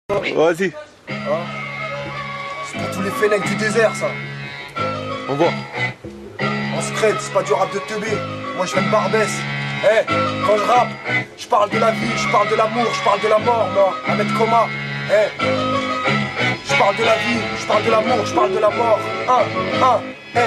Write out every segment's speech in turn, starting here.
Vas-y. Hein? C'est pour tous les fennecs du désert, ça. On voit. En scred, c'est pas du rap de teubé. Moi, je viens de Barbès. Eh, quand je rappe, je parle de la vie, je parle de l'amour, je parle de la mort, moi. Ahmed Koma. Eh, je parle de la vie, je parle de l'amour, je parle de la mort. Eh.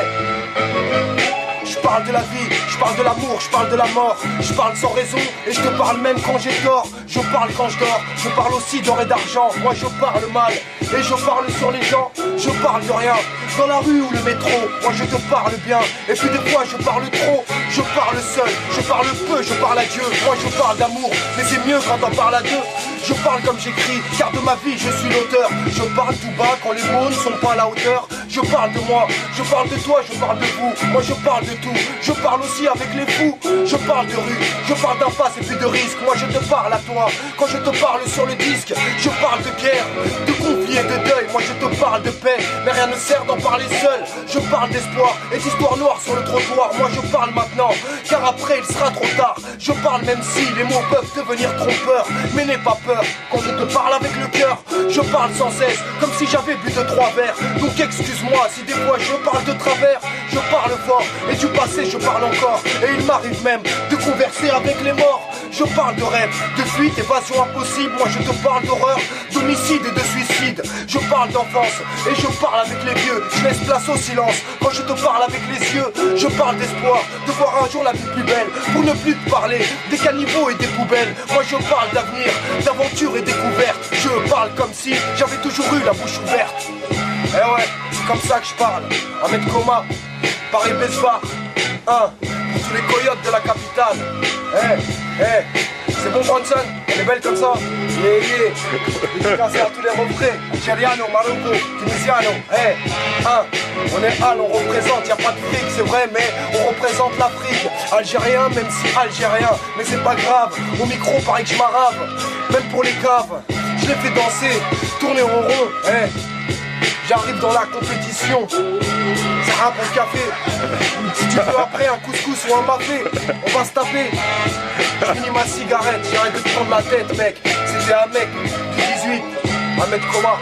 Je parle de la vie, je parle de l'amour, je parle de la mort. Je parle sans raison et je te parle même quand j'ai tort. Je parle quand je dors, je parle aussi d'or et d'argent. Moi je parle mal et je parle sur les gens. Je parle de rien, dans la rue ou le métro. Moi je te parle bien et puis des fois je parle trop. Je parle seul, je parle peu, je parle à Dieu. Moi je parle d'amour, mais c'est mieux quand on parle à deux. Je parle comme j'écris, car de ma vie je suis l'auteur. Je parle tout bas quand les mots ne sont pas à la hauteur. Je parle de moi, je parle de toi, je parle de vous. Moi je parle de tout, je parle aussi avec les fous. Je parle de rue, je parle d'impasse et puis de risque. Moi je te parle à toi, quand je te parle sur le disque. Je parle de guerre, de conflit et de deuil. Moi je te parle de paix, mais rien ne sert d'en parler seul. Je parle d'espoir et d'histoire noire sur le trottoir. Moi je parle maintenant, car après il sera trop tard. Je parle même si les mots peuvent devenir trompeurs. Mais n'aie pas peur, quand je te parle avec le cœur. Je parle sans cesse, comme si j'avais bu 2-3 verres. Donc excuse-moi si des fois je parle de travers. Je parle fort et du passé je parle encore. Et il m'arrive même de converser avec les morts. Je parle de rêve, de fuite, évasion impossible. Moi je te parle d'horreur, d'homicide et de suicide. Je parle d'enfance et je parle avec les vieux. Je laisse place au silence quand je te parle avec les yeux. Je parle d'espoir, de voir un jour la vie plus belle. Pour ne plus te parler des caniveaux et des poubelles. Moi je parle d'avenir, d'aventure et découverte. Je parle comme si j'avais toujours eu la bouche ouverte. Eh ouais, c'est comme ça que je parle. Ahmed Koma, Paris-Besbar, pour tous les coyotes de la capitale. C'est bon Bronson, elle est belle comme ça. Dédicacé à tous les refrains. Algériano, Marocco, Tunisiano. On est Al, on représente, y'a pas de fric, c'est vrai, mais on représente l'Afrique. Algérien, même si algérien, mais c'est pas grave. Au micro, pareil que je m'arave. Même pour les caves, je les fais danser, tourner en rond. J'arrive dans la compétition. C'est un bon café. Si tu veux après un couscous ou un mafé, on va se taper. Je finis ma cigarette, j'arrête de te prendre la tête mec. C'était un mec du 18, Ahmed Koma.